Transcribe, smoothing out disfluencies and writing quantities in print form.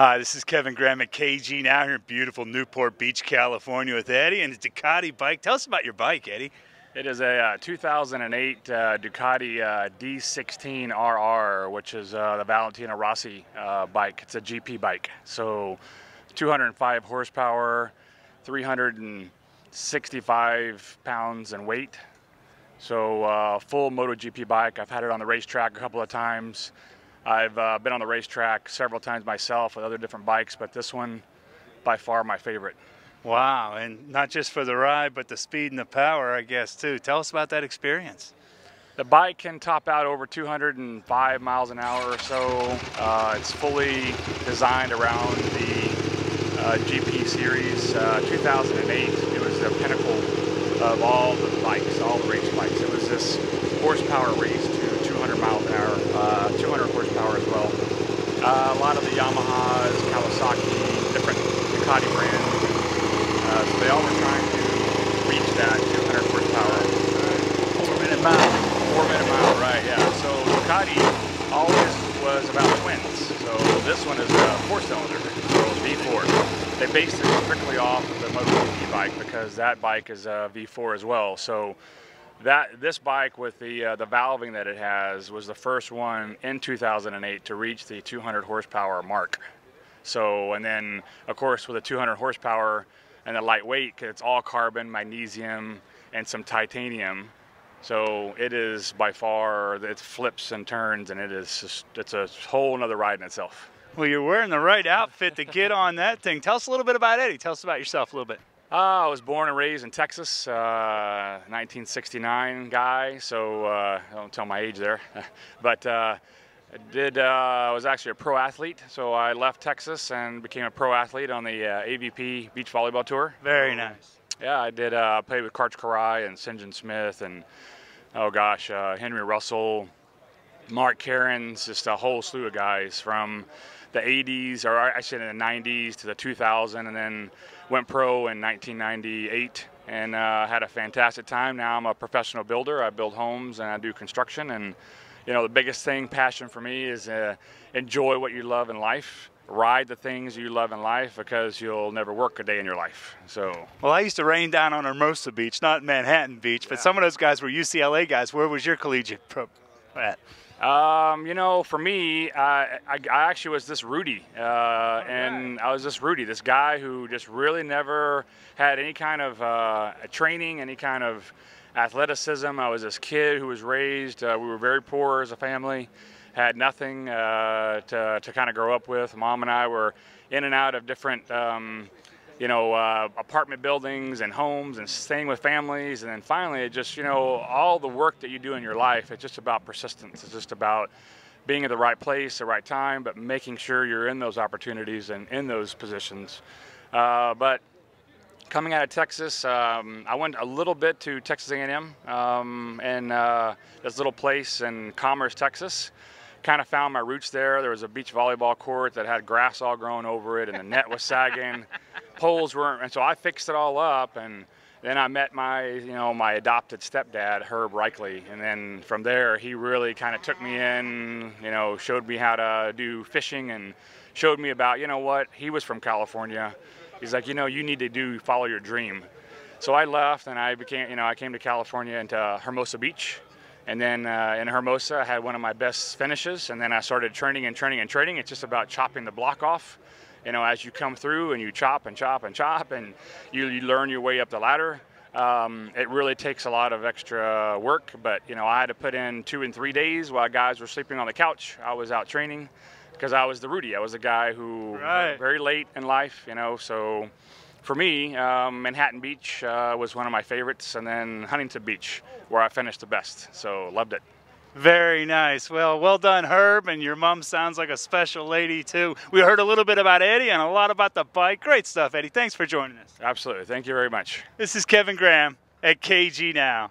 Hi, this is Kevin Graham at KGNOW here in beautiful Newport Beach, California with Eddie and his Ducati bike. Tell us about your bike, Eddie. It is a 2008 Ducati D16RR, which is the Valentino Rossi bike. It's a GP bike. So 205 horsepower, 365 pounds in weight. So full MotoGP bike. I've had it on the racetrack a couple of times. I've been on the racetrack several times myself with other different bikes, but this one, by far, my favorite. Wow, and not just for the ride, but the speed and the power, I guess, too. Tell us about that experience. The bike can top out over 205 miles an hour or so. It's fully designed around the GP series. 2008, it was the pinnacle of all the bikes, all the race bikes. It was this horsepower race to 200 miles an hour, 200 horsepower as well. A lot of the Yamahas, Kawasaki, different Ducati brands. So they all were trying to reach that 200 horsepower. 4-minute mile. 4-minute mile, right, yeah. So Ducati always was about twins. So this one is a 4-cylinder, so V4. They based it strictly off the MotoGP bike because that bike is a V4 as well. So this bike with the valving that it has was the first one in 2008 to reach the 200 horsepower mark. So, and then of course with the 200 horsepower and the lightweight, it's all carbon, magnesium, and some titanium. So it is by far, it flips and turns, and it's a whole nother ride in itself. Well, you're wearing the right outfit to get on that thing. Tell us a little bit about Eddie. Tell us about yourself a little bit. I was born and raised in Texas, 1969 guy, so I don't tell my age there. But I was actually a pro athlete, so I left Texas and became a pro athlete on the AVP beach volleyball tour. Very nice. Yeah, I did play with Karch Karai and St. John Smith and, oh gosh, Henry Russell, Mark Cairns, just a whole slew of guys from the 80s, or I should say in the 90s to the 2000, and then went pro in 1998 and had a fantastic time. Now I'm a professional builder. I build homes and I do construction, and you know, the biggest thing, passion for me is enjoy what you love in life. Ride the things you love in life because you'll never work a day in your life. So. Well, I used to rain down on Hermosa Beach, not Manhattan Beach, but some of those guys were UCLA guys. Where was your collegiate pro at? You know, for me, I actually was this Rudy, and I was this Rudy, this guy who just really never had any kind of training, any kind of athleticism. I was this kid who was raised, we were very poor as a family, had nothing to kind of grow up with. Mom and I were in and out of different you know, apartment buildings and homes and staying with families. And then finally, it just, you know, all the work that you do in your life, it's just about persistence. It's just about being at the right place, the right time, but making sure you're in those opportunities and in those positions. But coming out of Texas, I went a little bit to Texas A&M and this little place in Commerce, Texas. Kind of found my roots there. There was a beach volleyball court that had grass all growing over it, and the net was sagging, poles weren't, and so I fixed it all up. And then I met my, you know, my adopted stepdad, Herb Reichley, and then from there he really kind of took me in, you know, showed me how to do fishing and showed me about, you know what, he was from California. He's like, you know, you need to follow your dream. So I left and I became, you know, I came to California into Hermosa Beach. And then in Hermosa, I had one of my best finishes, and then I started training and training and training. It's just about chopping the block off. You know, as you come through and you chop and chop and chop, and you learn your way up the ladder. It really takes a lot of extra work, but you know, I had to put in 2 and 3 days while guys were sleeping on the couch. I was out training because I was the Rudy. I was the guy who very late in life, you know, so. For me, Manhattan Beach was one of my favorites, and then Huntington Beach, where I finished the best, so loved it. Very nice. Well done, Herb, and your mom sounds like a special lady, too. We heard a little bit about Eddie and a lot about the bike. Great stuff, Eddie. Thanks for joining us. Absolutely. Thank you very much. This is Kevin Graham at KGNOW.